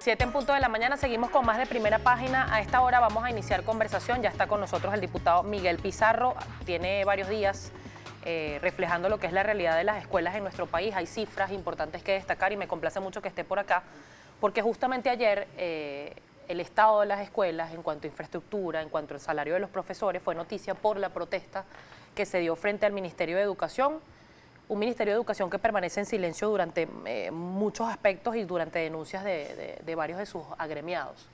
7 en punto de la mañana, seguimos con más de Primera Página. A esta hora vamos a iniciar conversación. Ya está con nosotros el diputado Miguel Pizarro. Tiene varios días reflejando lo que es la realidad de las escuelas en nuestro país. Hay cifras importantes que destacar y me complace mucho que esté por acá, porque justamente ayer el estado de las escuelas en cuanto a infraestructura, en cuanto al salario de los profesores, fue noticia por la protesta que se dio frente al Ministerio de Educación. Un Ministerio de Educación que permanece en silencio durante muchos aspectos y durante denuncias de varios de sus agremiados.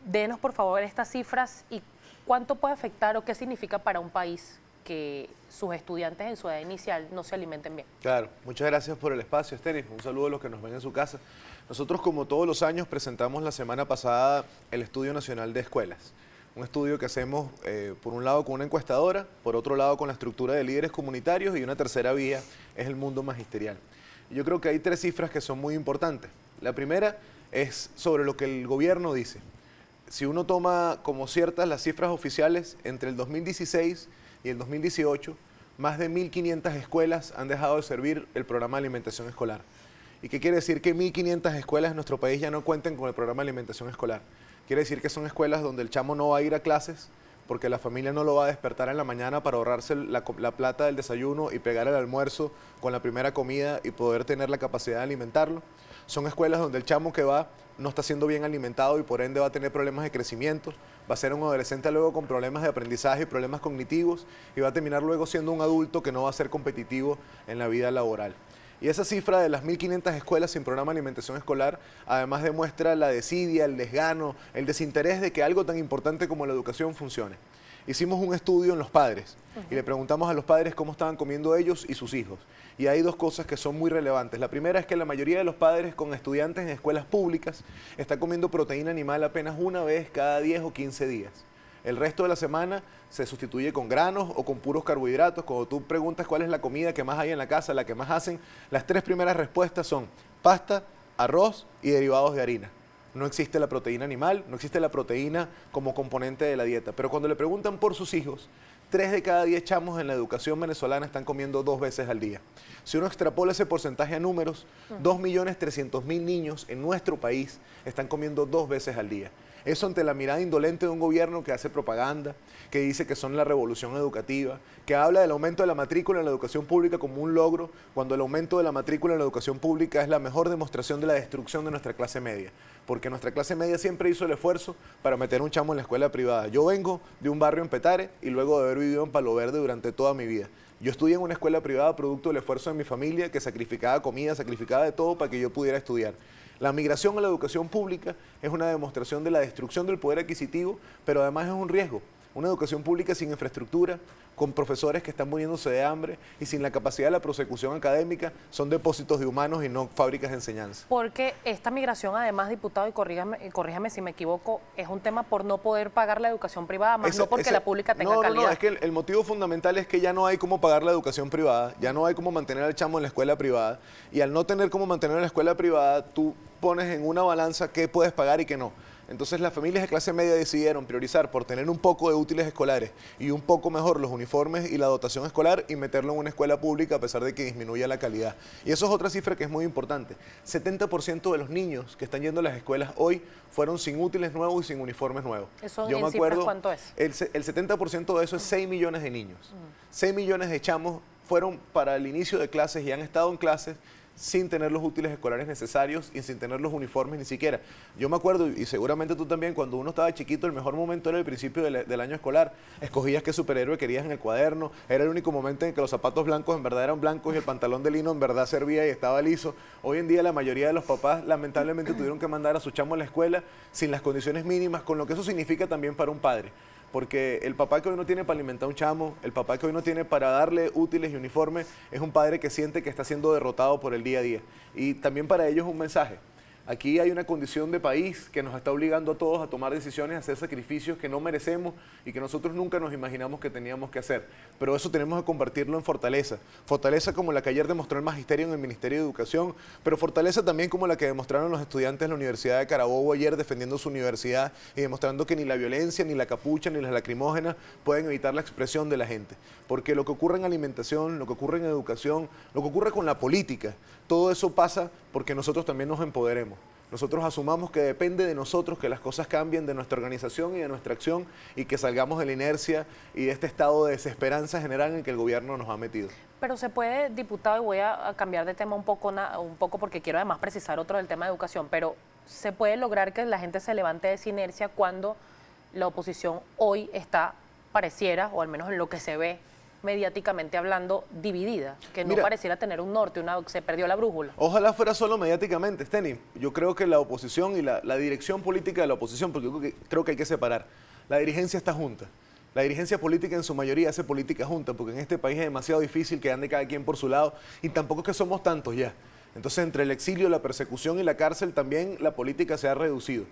Denos, por favor, estas cifras y cuánto puede afectar o qué significa para un país que sus estudiantes en su edad inicial no se alimenten bien. Claro, muchas gracias por el espacio, Estenis. Un saludo a los que nos ven en su casa. Nosotros, como todos los años, presentamos la semana pasada el Estudio Nacional de Escuelas. Un estudio que hacemos, por un lado, con una encuestadora, por otro lado, con la estructura de líderes comunitarios y una tercera vía es el mundo magisterial. Y yo creo que hay tres cifras que son muy importantes. La primera es sobre lo que el gobierno dice. Si uno toma como ciertas las cifras oficiales, entre el 2016 y el 2018, más de 1.500 escuelas han dejado de servir el programa de alimentación escolar. ¿Y qué quiere decir? Que 1.500 escuelas en nuestro país ya no cuenten con el programa de alimentación escolar. Quiere decir que son escuelas donde el chamo no va a ir a clases porque la familia no lo va a despertar en la mañana para ahorrarse la plata del desayuno y pegar el almuerzo con la primera comida y poder tener la capacidad de alimentarlo. Son escuelas donde el chamo que va no está siendo bien alimentado y por ende va a tener problemas de crecimiento, va a ser un adolescente luego con problemas de aprendizaje y problemas cognitivos y va a terminar luego siendo un adulto que no va a ser competitivo en la vida laboral. Y esa cifra de las 1.500 escuelas sin programa de alimentación escolar además demuestra la desidia, el desgano, el desinterés de que algo tan importante como la educación funcione. Hicimos un estudio en los padres y le preguntamos a los padres cómo estaban comiendo ellos y sus hijos. Y hay dos cosas que son muy relevantes. La primera es que la mayoría de los padres con estudiantes en escuelas públicas está comiendo proteína animal apenas una vez cada 10 o 15 días. El resto de la semana se sustituye con granos o con puros carbohidratos. Cuando tú preguntas cuál es la comida que más hay en la casa, la que más hacen, las tres primeras respuestas son pasta, arroz y derivados de harina. No existe la proteína animal, no existe la proteína como componente de la dieta. Pero cuando le preguntan por sus hijos, 3 de cada 10 chamos en la educación venezolana están comiendo 2 veces al día. Si uno extrapola ese porcentaje a números, 2.300.000 niños en nuestro país están comiendo 2 veces al día. Eso ante la mirada indolente de un gobierno que hace propaganda, que dice que son la revolución educativa, que habla del aumento de la matrícula en la educación pública como un logro, cuando el aumento de la matrícula en la educación pública es la mejor demostración de la destrucción de nuestra clase media, porque nuestra clase media siempre hizo el esfuerzo para meter un chamo en la escuela privada. Yo vengo de un barrio en Petare y luego de haber vivido en Palo Verde durante toda mi vida. Yo estudié en una escuela privada producto del esfuerzo de mi familia, que sacrificaba comida, sacrificaba de todo para que yo pudiera estudiar. La migración a la educación pública es una demostración de la destrucción del poder adquisitivo, pero además es un riesgo. Una educación pública sin infraestructura, con profesores que están muriéndose de hambre y sin la capacidad de la prosecución académica, son depósitos de humanos y no fábricas de enseñanza. Porque esta migración, además, diputado, y corríjame si me equivoco, es un tema por no poder pagar la educación privada, más no porque la pública tenga calidad. No, es que el motivo fundamental es que ya no hay cómo pagar la educación privada, ya no hay cómo mantener al chamo en la escuela privada, y al no tener cómo mantener en la escuela privada, tú pones en una balanza qué puedes pagar y qué no. Entonces las familias de clase media decidieron priorizar por tener un poco de útiles escolares y un poco mejor los uniformes y la dotación escolar y meterlo en una escuela pública a pesar de que disminuya la calidad. Y eso es otra cifra que es muy importante. 70% de los niños que están yendo a las escuelas hoy fueron sin útiles nuevos y sin uniformes nuevos. ¿Eso en cifras cuánto es? El 70% de eso es 6 millones de niños. 6 millones de chamos fueron para el inicio de clases y han estado en clases sin tener los útiles escolares necesarios y sin tener los uniformes ni siquiera. Yo me acuerdo, y seguramente tú también, cuando uno estaba chiquito, el mejor momento era el principio del año escolar. Escogías qué superhéroe querías en el cuaderno, era el único momento en que los zapatos blancos en verdad eran blancos y el pantalón de lino en verdad servía y estaba liso. Hoy en día la mayoría de los papás lamentablemente tuvieron que mandar a su chamo a la escuela sin las condiciones mínimas, con lo que eso significa también para un padre. Porque el papá que hoy no tiene para alimentar a un chamo, el papá que hoy no tiene para darle útiles y uniformes, es un padre que siente que está siendo derrotado por el día a día. Y también para ellos es un mensaje. Aquí hay una condición de país que nos está obligando a todos a tomar decisiones, a hacer sacrificios que no merecemos y que nosotros nunca nos imaginamos que teníamos que hacer. Pero eso tenemos que convertirlo en fortaleza. Fortaleza como la que ayer demostró el Magisterio en el Ministerio de Educación, pero fortaleza también como la que demostraron los estudiantes de la Universidad de Carabobo ayer defendiendo su universidad y demostrando que ni la violencia, ni la capucha, ni las lacrimógenas pueden evitar la expresión de la gente. Porque lo que ocurre en alimentación, lo que ocurre en educación, lo que ocurre con la política, todo eso pasa porque nosotros también nos empoderemos. nosotros asumamos que depende de nosotros que las cosas cambien, de nuestra organización y de nuestra acción, y que salgamos de la inercia y de este estado de desesperanza general en el que el gobierno nos ha metido. Pero se puede, diputado, y voy a cambiar de tema un poco porque quiero además precisar otro del tema de educación, pero se puede lograr que la gente se levante de esa inercia cuando la oposición hoy está, pareciera, o al menos en lo que se ve mediáticamente hablando, dividida, que no pareciera tener un norte, se perdió la brújula. Ojalá fuera solo mediáticamente, Steny. Yo creo que la oposición y la dirección política de la oposición, porque creo que hay que separar, la dirigencia está junta. La dirigencia política en su mayoría hace política junta, porque en este país es demasiado difícil que ande cada quien por su lado, y tampoco es que somos tantos ya. Entonces, entre el exilio, la persecución y la cárcel, también la política se ha reducido.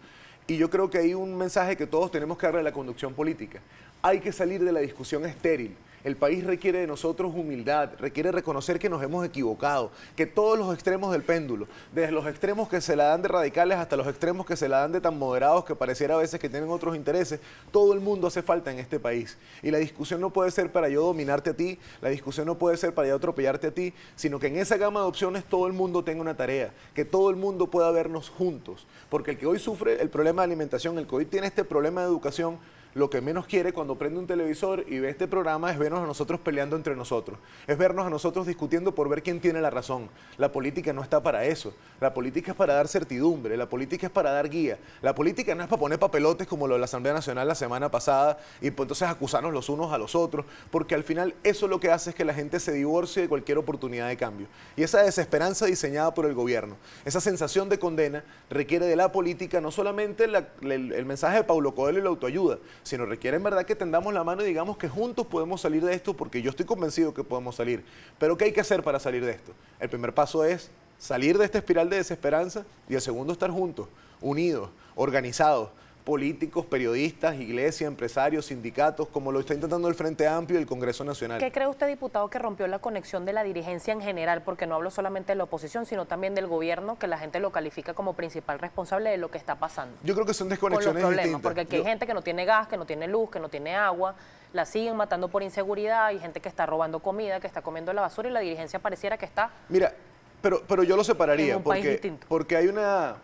Y yo creo que hay un mensaje que todos tenemos que darle a la conducción política. Hay que salir de la discusión estéril. El país requiere de nosotros humildad, requiere reconocer que nos hemos equivocado, que todos los extremos del péndulo, desde los extremos que se la dan de radicales hasta los extremos que se la dan de tan moderados que pareciera a veces que tienen otros intereses, todo el mundo hace falta en este país. Y la discusión no puede ser para yo dominarte a ti, la discusión no puede ser para yo atropellarte a ti, sino que en esa gama de opciones todo el mundo tenga una tarea, que todo el mundo pueda vernos juntos. Porque el que hoy sufre el problema de alimentación, el que hoy tiene este problema de educación, lo que menos quiere cuando prende un televisor y ve este programa es vernos a nosotros peleando entre nosotros, es vernos a nosotros discutiendo por ver quién tiene la razón. La política no está para eso, la política es para dar certidumbre, la política es para dar guía, la política no es para poner papelotes como lo de la Asamblea Nacional la semana pasada y pues entonces acusarnos los unos a los otros, porque al final eso lo que hace es que la gente se divorcie de cualquier oportunidad de cambio. Y esa desesperanza diseñada por el gobierno, esa sensación de condena requiere de la política no solamente el mensaje de Paulo Coelho y la autoayuda, sino requiere en verdad que tendamos la mano y digamos que juntos podemos salir de esto, porque yo estoy convencido que podemos salir. Pero ¿qué hay que hacer para salir de esto? El primer paso es salir de esta espiral de desesperanza y el segundo estar juntos, unidos, organizados, políticos, periodistas, iglesia, empresarios, sindicatos, como lo está intentando el Frente Amplio y el Congreso Nacional. ¿Qué cree usted, diputado, que rompió la conexión de la dirigencia en general? Porque no hablo solamente de la oposición, sino también del gobierno, que la gente lo califica como principal responsable de lo que está pasando. Yo creo que son desconexiones distintas. Porque aquí hay gente que no tiene gas, que no tiene luz, que no tiene agua, la siguen matando por inseguridad, hay gente que está robando comida, que está comiendo la basura y la dirigencia pareciera que está... Mira, pero yo lo separaría, en un país distinto. Porque hay una...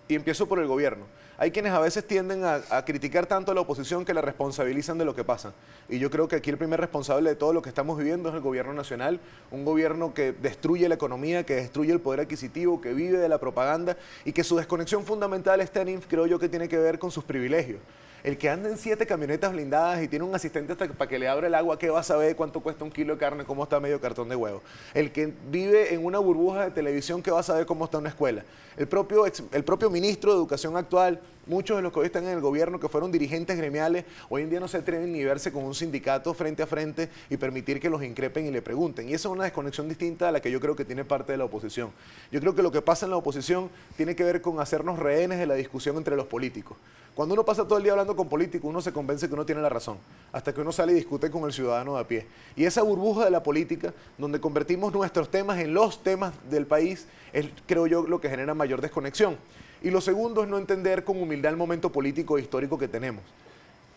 Y empiezo por el gobierno. Hay quienes a veces tienden a criticar tanto a la oposición que la responsabilizan de lo que pasa. Y yo creo que aquí el primer responsable de todo lo que estamos viviendo es el gobierno nacional, un gobierno que destruye la economía, que destruye el poder adquisitivo, que vive de la propaganda y que su desconexión fundamental, creo yo, que tiene que ver con sus privilegios. El que anda en 7 camionetas blindadas y tiene un asistente hasta para que le abra el agua, ¿qué va a saber cuánto cuesta un kilo de carne, cómo está medio cartón de huevo? El que vive en una burbuja de televisión, ¿qué va a saber cómo está una escuela? El propio ministro de Educación actual, muchos de los que hoy están en el gobierno, que fueron dirigentes gremiales, hoy en día no se atreven ni verse con un sindicato frente a frente y permitir que los increpen y le pregunten. Y esa es una desconexión distinta a la que yo creo que tiene parte de la oposición. Yo creo que lo que pasa en la oposición tiene que ver con hacernos rehenes de la discusión entre los políticos. Cuando uno pasa todo el día hablando con políticos, uno se convence que uno tiene la razón, hasta que uno sale y discute con el ciudadano de a pie. Y esa burbuja de la política, donde convertimos nuestros temas en los temas del país, es, creo yo, lo que genera mayor desconexión. Y lo segundo es no entender con humildad el momento político e histórico que tenemos.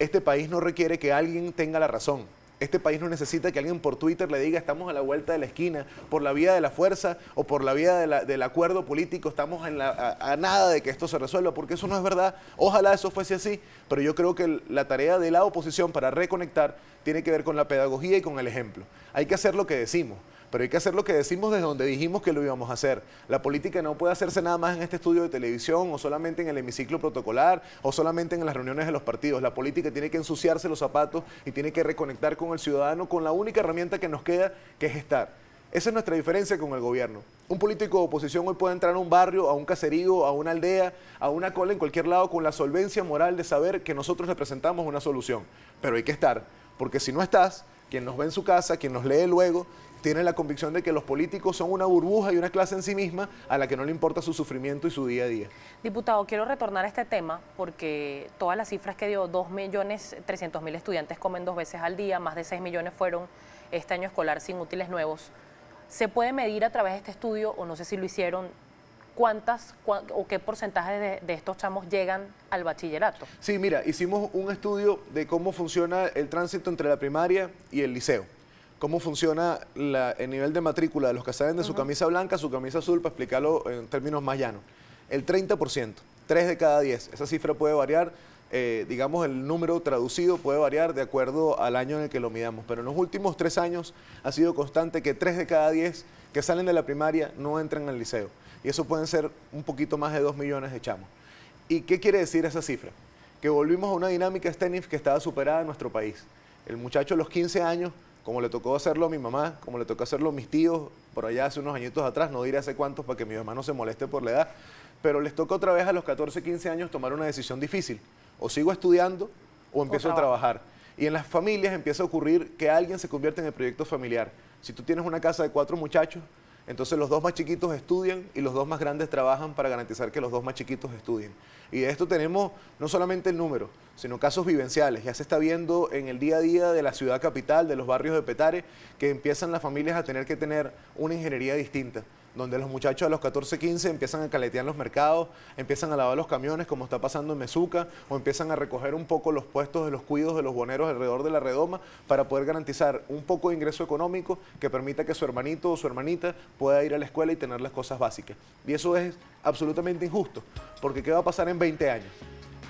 Este país no requiere que alguien tenga la razón. Este país no necesita que alguien por Twitter le diga estamos a la vuelta de la esquina, por la vía de la fuerza o por la vía del acuerdo político, estamos a nada de que esto se resuelva, porque eso no es verdad. Ojalá eso fuese así, pero yo creo que la tarea de la oposición para reconectar tiene que ver con la pedagogía y con el ejemplo. Hay que hacer lo que decimos, pero hay que hacer lo que decimos desde donde dijimos que lo íbamos a hacer. La política no puede hacerse nada más en este estudio de televisión o solamente en el hemiciclo protocolar o solamente en las reuniones de los partidos. La política tiene que ensuciarse los zapatos y tiene que reconectar con el ciudadano con la única herramienta que nos queda, que es estar. Esa es nuestra diferencia con el gobierno. Un político de oposición hoy puede entrar a un barrio, a un caserío, a una aldea, a una cola en cualquier lado con la solvencia moral de saber que nosotros representamos una solución. Pero hay que estar, porque si no estás, quien nos ve en su casa, quien nos lee luego, tiene la convicción de que los políticos son una burbuja y una clase en sí misma a la que no le importa su sufrimiento y su día a día. Diputado, quiero retornar a este tema porque todas las cifras que dio, 2.300.000 estudiantes comen 2 veces al día, más de 6 millones fueron este año escolar sin útiles nuevos. ¿Se puede medir a través de este estudio, o no sé si lo hicieron, o qué porcentaje de estos chamos llegan al bachillerato? Sí, mira, hicimos un estudio de cómo funciona el tránsito entre la primaria y el liceo. Cómo funciona el nivel de matrícula de los que salen de su camisa blanca a su camisa azul, para explicarlo en términos más llanos. el 30%, 3 de cada 10. Esa cifra puede variar, digamos, el número traducido puede variar de acuerdo al año en el que lo midamos, pero en los últimos 3 años ha sido constante que 3 de cada 10 que salen de la primaria no entran al liceo. Y eso pueden ser un poquito más de 2 millones de chamos. ¿Y qué quiere decir esa cifra? Que volvimos a una dinámica STENIF que estaba superada en nuestro país. El muchacho a los 15 años, como le tocó hacerlo a mi mamá, como le tocó hacerlo a mis tíos por allá hace unos añitos atrás, no diré hace cuántos para que mi mamá no se moleste por la edad, pero les toca otra vez a los 14, 15 años tomar una decisión difícil. O sigo estudiando o empiezo a trabajar. Y en las familias empieza a ocurrir que alguien se convierte en el proyecto familiar. Si tú tienes una casa de 4 muchachos, entonces los 2 más chiquitos estudian y los 2 más grandes trabajan para garantizar que los 2 más chiquitos estudien. Y de esto tenemos no solamente el número, sino casos vivenciales. Ya se está viendo en el día a día de la ciudad capital, de los barrios de Petare, que empiezan las familias a tener que tener una ingeniería distinta, donde los muchachos a los 14, 15 empiezan a caletear los mercados, empiezan a lavar los camiones como está pasando en Mezuca, o empiezan a recoger un poco los puestos de los cuidos de los boneros alrededor de la redoma para poder garantizar un poco de ingreso económico que permita que su hermanito o su hermanita pueda ir a la escuela y tener las cosas básicas. Y eso es absolutamente injusto, porque ¿qué va a pasar en 20 años?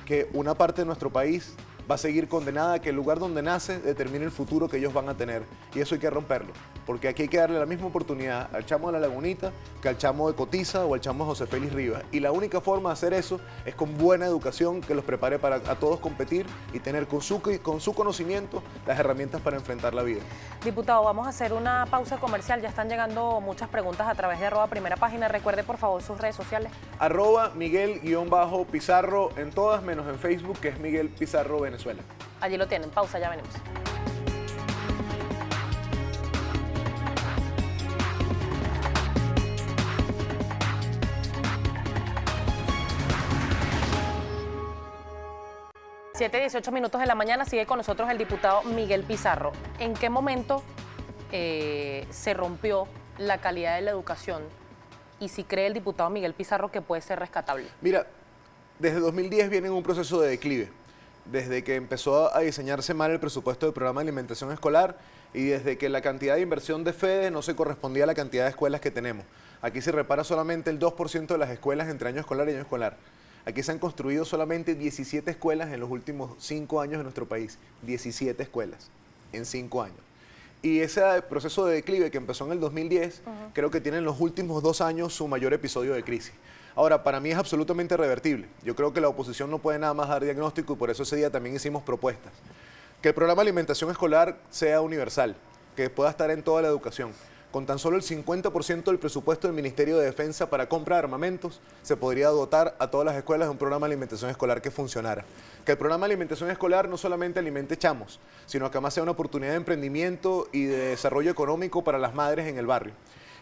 Que una parte de nuestro país va a seguir condenada a que el lugar donde nace determine el futuro que ellos van a tener. Y eso hay que romperlo, porque aquí hay que darle la misma oportunidad al chamo de La Lagunita que al chamo de Cotiza o al chamo de José Félix Rivas. Y la única forma de hacer eso es con buena educación que los prepare para a todos competir y tener con su conocimiento las herramientas para enfrentar la vida. Diputado, vamos a hacer una pausa comercial. Ya están llegando muchas preguntas a través de @primerapágina. Recuerde, por favor, sus redes sociales. @Miguel_Pizarro en todas, menos en Facebook, que es Miguel Pizarro Venezuela. Allí lo tienen. Pausa, ya venimos. Siete 18 minutos de la mañana, sigue con nosotros el diputado Miguel Pizarro. ¿En qué momento se rompió la calidad de la educación y si cree el diputado Miguel Pizarro que puede ser rescatable? Mira, desde 2010 viene en un proceso de declive, desde que empezó a diseñarse mal el presupuesto del programa de alimentación escolar y desde que la cantidad de inversión de FEDE no se correspondía a la cantidad de escuelas que tenemos. Aquí se repara solamente el 2% de las escuelas entre año escolar y año escolar. Aquí se han construido solamente 17 escuelas en los últimos 5 años en nuestro país. 17 escuelas en 5 años. Y ese proceso de declive que empezó en el 2010, creo que tiene en los últimos 2 años su mayor episodio de crisis. Ahora, para mí es absolutamente revertible. Yo creo que la oposición no puede nada más dar diagnóstico y por eso ese día también hicimos propuestas. Que el programa de alimentación escolar sea universal, que pueda estar en toda la educación. Con tan solo el 50% del presupuesto del Ministerio de Defensa para compra de armamentos, se podría dotar a todas las escuelas de un programa de alimentación escolar que funcionara. Que el programa de alimentación escolar no solamente alimente chamos, sino que además sea una oportunidad de emprendimiento y de desarrollo económico para las madres en el barrio.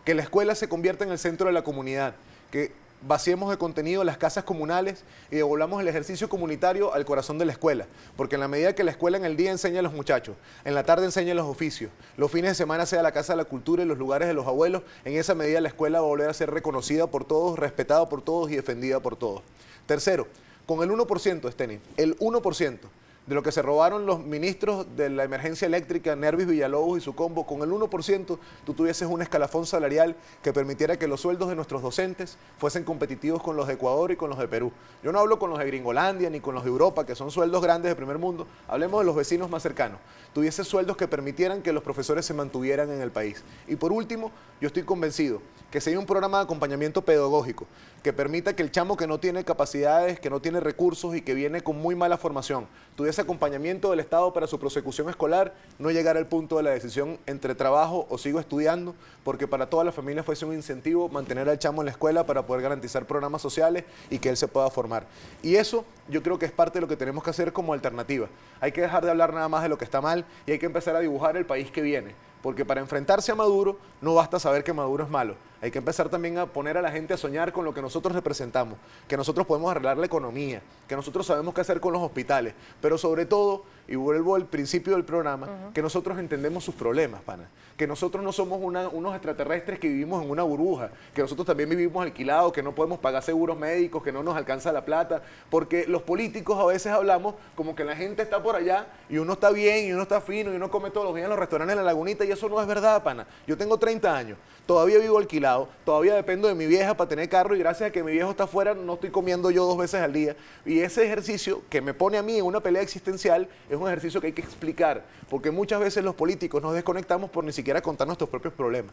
Que la escuela se convierta en el centro de la comunidad, que vaciemos de contenido las casas comunales y devolvamos el ejercicio comunitario al corazón de la escuela, porque en la medida que la escuela en el día enseña a los muchachos, en la tarde enseña los oficios, los fines de semana sea la casa de la cultura y los lugares de los abuelos, en esa medida la escuela va a volver a ser reconocida por todos, respetada por todos y defendida por todos. Tercero, con el 1%, Steny, el 1% de lo que se robaron los ministros de la emergencia eléctrica, Nervis Villalobos y su combo, con el 1% tú tuvieses un escalafón salarial que permitiera que los sueldos de nuestros docentes fuesen competitivos con los de Ecuador y con los de Perú. Yo no hablo con los de Gringolandia ni con los de Europa, que son sueldos grandes de primer mundo, hablemos de los vecinos más cercanos. Tuviese sueldos que permitieran que los profesores se mantuvieran en el país. Y por último, yo estoy convencido que si hay un programa de acompañamiento pedagógico que permita que el chamo que no tiene capacidades, que no tiene recursos y que viene con muy mala formación, tuviese acompañamiento del Estado para su prosecución escolar, no llegar al punto de la decisión entre trabajo o sigo estudiando, porque para toda la familia fuese un incentivo mantener al chamo en la escuela para poder garantizar programas sociales y que él se pueda formar. Y eso yo creo que es parte de lo que tenemos que hacer como alternativa. Hay que dejar de hablar nada más de lo que está mal y hay que empezar a dibujar el país que viene. Porque para enfrentarse a Maduro no basta saber que Maduro es malo. Hay que empezar también a poner a la gente a soñar con lo que nosotros representamos, que nosotros podemos arreglar la economía, que nosotros sabemos qué hacer con los hospitales, pero sobre todo, y vuelvo al principio del programa, que nosotros entendemos sus problemas, pana. Que nosotros no somos unos extraterrestres que vivimos en una burbuja, que nosotros también vivimos alquilados, que no podemos pagar seguros médicos, que no nos alcanza la plata, porque los políticos a veces hablamos como que la gente está por allá y uno está bien y uno está fino y uno come todos los días en los restaurantes de la Lagunita, y eso no es verdad, pana. Yo tengo 30 años, todavía vivo alquilado, todavía dependo de mi vieja para tener carro, y gracias a que mi viejo está afuera no estoy comiendo yo 2 veces al día. Y ese ejercicio que me pone a mí en una pelea existencial es un ejercicio que hay que explicar, porque muchas veces los políticos nos desconectamos por ni siquiera contar nuestros propios problemas.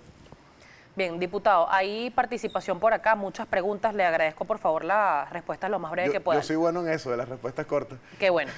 Bien, diputado, hay participación por acá, muchas preguntas. Le agradezco, por favor, las respuestas lo más breve que puedan. Yo soy bueno en eso, de las respuestas cortas. Qué bueno.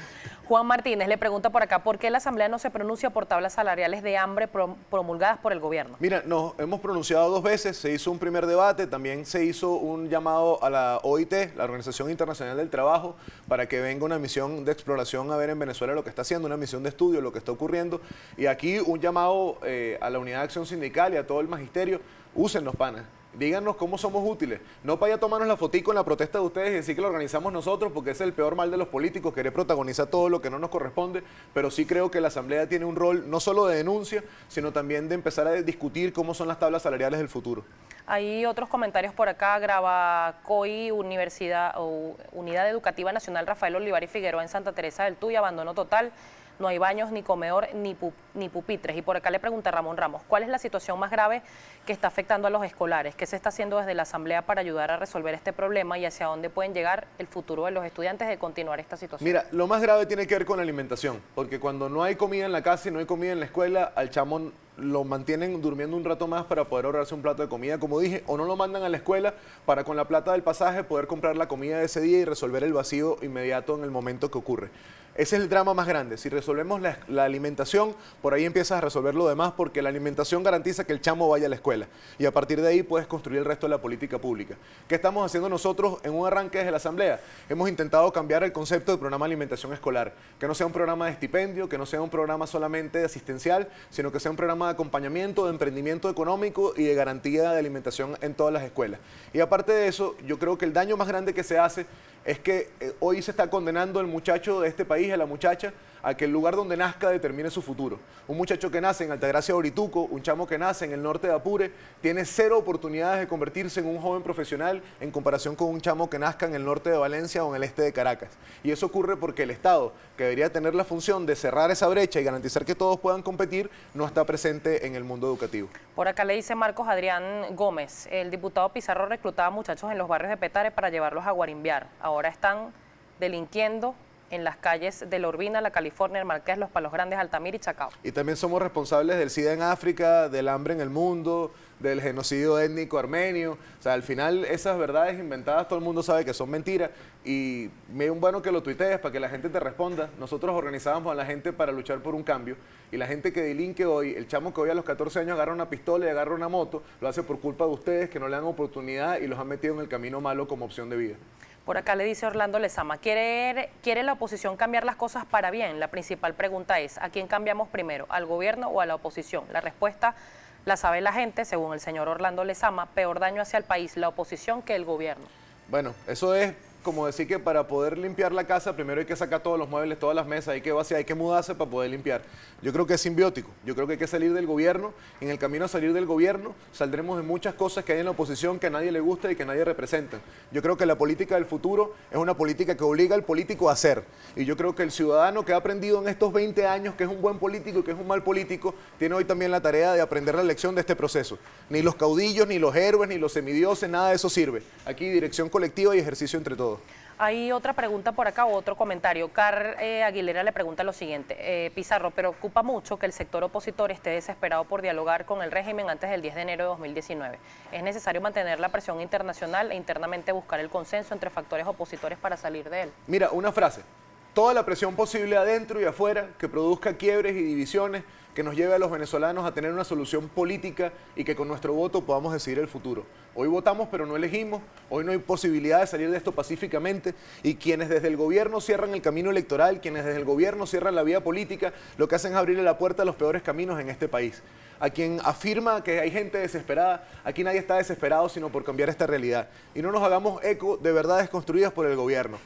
Juan Martínez le pregunta por acá, ¿por qué la Asamblea no se pronuncia por tablas salariales de hambre promulgadas por el gobierno? Mira, nos hemos pronunciado 2 veces, se hizo un primer debate, también se hizo un llamado a la OIT, la Organización Internacional del Trabajo, para que venga una misión de exploración a ver en Venezuela lo que está haciendo, una misión de estudio, lo que está ocurriendo, y aquí un llamado a la Unidad de Acción Sindical y a todo el magisterio. Úsennos, panas. Díganos cómo somos útiles. No para tomarnos la fotico en la protesta de ustedes y decir que lo organizamos nosotros, porque ese es el peor mal de los políticos, querer protagonizar todo lo que no nos corresponde, pero sí creo que la Asamblea tiene un rol no solo de denuncia, sino también de empezar a discutir cómo son las tablas salariales del futuro. Hay otros comentarios por acá. Gravacoy, Unidad Educativa Nacional Rafael Olivar y Figueroa en Santa Teresa del Tuy, abandono total. No hay baños, ni comedor, ni pupitres. Y por acá le pregunta Ramón Ramos, ¿cuál es la situación más grave que está afectando a los escolares? ¿Qué se está haciendo desde la Asamblea para ayudar a resolver este problema y hacia dónde pueden llegar el futuro de los estudiantes de continuar esta situación? Mira, lo más grave tiene que ver con la alimentación, porque cuando no hay comida en la casa y no hay comida en la escuela, al chamo lo mantienen durmiendo un rato más para poder ahorrarse un plato de comida, como dije, o no lo mandan a la escuela para con la plata del pasaje poder comprar la comida de ese día y resolver el vacío inmediato en el momento que ocurre. Ese es el drama más grande. Si resolvemos la alimentación, por ahí empiezas a resolver lo demás, porque la alimentación garantiza que el chamo vaya a la escuela. Y a partir de ahí puedes construir el resto de la política pública. ¿Qué estamos haciendo nosotros en un arranque desde la Asamblea? Hemos intentado cambiar el concepto del programa de alimentación escolar. Que no sea un programa de estipendio, que no sea un programa solamente asistencial, sino que sea un programa de acompañamiento, de emprendimiento económico y de garantía de alimentación en todas las escuelas. Y aparte de eso, yo creo que el daño más grande que se hace es que hoy se está condenando al muchacho de este país, a la muchacha, a que el lugar donde nazca determine su futuro. Un muchacho que nace en Altagracia Orituco, un chamo que nace en el norte de Apure, tiene 0 oportunidades de convertirse en un joven profesional en comparación con un chamo que nazca en el norte de Valencia o en el este de Caracas. Y eso ocurre porque el Estado, que debería tener la función de cerrar esa brecha y garantizar que todos puedan competir, no está presente en el mundo educativo. Por acá le dice Marcos Adrián Gómez, el diputado Pizarro reclutaba muchachos en los barrios de Petare para llevarlos a guarimbiar. Ahora están delinquiendo en las calles de La Urbina, La California, El Marqués, Los Palos Grandes, Altamira y Chacao. Y también somos responsables del SIDA en África, del hambre en el mundo, del genocidio étnico armenio. O sea, al final esas verdades inventadas todo el mundo sabe que son mentiras, y me es bueno que lo tuitees para que la gente te responda. Nosotros organizábamos a la gente para luchar por un cambio, y la gente que delinque hoy, el chamo que hoy a los 14 años agarra una pistola y agarra una moto, lo hace por culpa de ustedes que no le dan oportunidad y los han metido en el camino malo como opción de vida. Por acá le dice Orlando Lezama, ¿quiere la oposición cambiar las cosas para bien? La principal pregunta es, ¿a quién cambiamos primero, al gobierno o a la oposición? La respuesta la sabe la gente, según el señor Orlando Lezama, peor daño hacia el país la oposición que el gobierno. Bueno, eso es como decir que para poder limpiar la casa primero hay que sacar todos los muebles, todas las mesas, hay que vaciar, hay que mudarse para poder limpiar. Yo creo que es simbiótico, yo creo que hay que salir del gobierno, y en el camino a salir del gobierno saldremos de muchas cosas que hay en la oposición que a nadie le gusta y que nadie representa. Yo creo que la política del futuro es una política que obliga al político a hacer, y yo creo que el ciudadano que ha aprendido en estos 20 años que es un buen político y que es un mal político, tiene hoy también la tarea de aprender la lección de este proceso. Ni los caudillos, ni los héroes, ni los semidioses, nada de eso sirve. Aquí dirección colectiva y ejercicio entre todos. Hay otra pregunta por acá, otro comentario. Aguilera le pregunta lo siguiente. Pizarro, preocupa mucho que el sector opositor esté desesperado por dialogar con el régimen antes del 10 de enero de 2019. ¿Es necesario mantener la presión internacional e internamente buscar el consenso entre factores opositores para salir de él? Mira, una frase. Toda la presión posible adentro y afuera que produzca quiebres y divisiones, que nos lleve a los venezolanos a tener una solución política y que con nuestro voto podamos decidir el futuro. Hoy votamos pero no elegimos, hoy no hay posibilidad de salir de esto pacíficamente, y quienes desde el gobierno cierran el camino electoral, quienes desde el gobierno cierran la vía política, lo que hacen es abrirle la puerta a los peores caminos en este país. A quien afirma que hay gente desesperada, aquí nadie está desesperado sino por cambiar esta realidad. Y no nos hagamos eco de verdades construidas por el gobierno.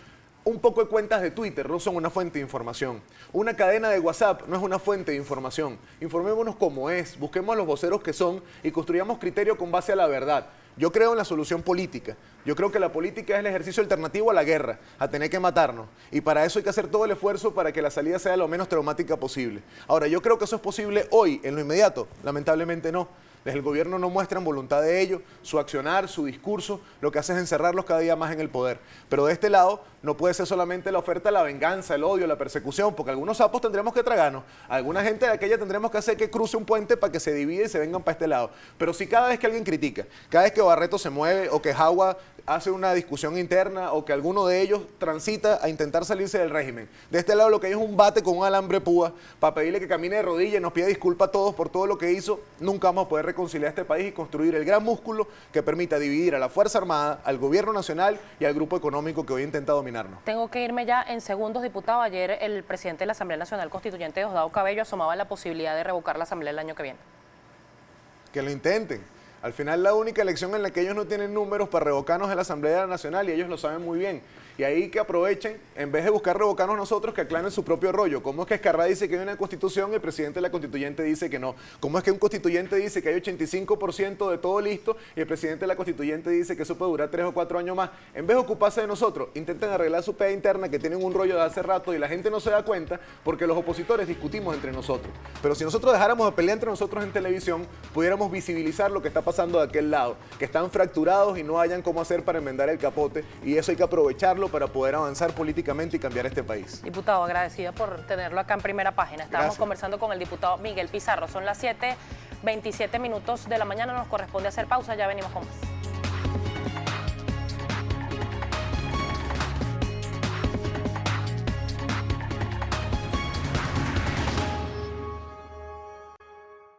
Un poco de cuentas de Twitter no son una fuente de información. Una cadena de WhatsApp no es una fuente de información. Informémonos como es, busquemos a los voceros que son y construyamos criterio con base a la verdad. Yo creo en la solución política. Yo creo que la política es el ejercicio alternativo a la guerra, a tener que matarnos. Y para eso hay que hacer todo el esfuerzo para que la salida sea lo menos traumática posible. Ahora, yo creo que eso es posible hoy, en lo inmediato. Lamentablemente no. Desde el gobierno no muestran voluntad de ello, su accionar, su discurso, lo que hace es encerrarlos cada día más en el poder. Pero de este lado no puede ser solamente la oferta de la venganza, el odio, la persecución, porque algunos sapos tendremos que tragarnos, alguna gente de aquella tendremos que hacer que cruce un puente para que se divida y se vengan para este lado. Pero si cada vez que alguien critica, cada vez que Barreto se mueve o que Jagua hace una discusión interna o que alguno de ellos transita a intentar salirse del régimen, de este lado lo que hay es un bate con un alambre púa para pedirle que camine de rodillas y nos pida disculpas a todos por todo lo que hizo, nunca vamos a poder reconciliar este país y construir el gran músculo que permita dividir a la Fuerza Armada, al Gobierno Nacional y al grupo económico que hoy intenta dominarnos. Tengo que irme ya en segundos, diputado. Ayer el presidente de la Asamblea Nacional Constituyente, Diosdado Cabello, asomaba la posibilidad de revocar la Asamblea el año que viene. Que lo intenten. Al final la única elección en la que ellos no tienen números para revocarnos es la Asamblea Nacional y ellos lo saben muy bien. Y ahí que aprovechen, en vez de buscar revocarnos nosotros, que aclaren su propio rollo. ¿Cómo es que Escarrá dice que hay una constitución y el presidente de la constituyente dice que no? ¿Cómo es que un constituyente dice que hay 85% de todo listo y el presidente de la constituyente dice que eso puede durar 3 o 4 años más? En vez de ocuparse de nosotros, intenten arreglar su pega interna que tienen un rollo de hace rato y la gente no se da cuenta porque los opositores discutimos entre nosotros. Pero si nosotros dejáramos de pelear entre nosotros en televisión, pudiéramos visibilizar lo que está pasando de aquel lado, que están fracturados y no hayan cómo hacer para enmendar el capote, y eso hay que aprovecharlo para poder avanzar políticamente y cambiar este país. Diputado, agradecida por tenerlo acá en Primera Página. Estábamos Gracias. conversando con el diputado Miguel Pizarro. Son las 7:27 de la mañana, nos corresponde hacer pausa, ya venimos con más.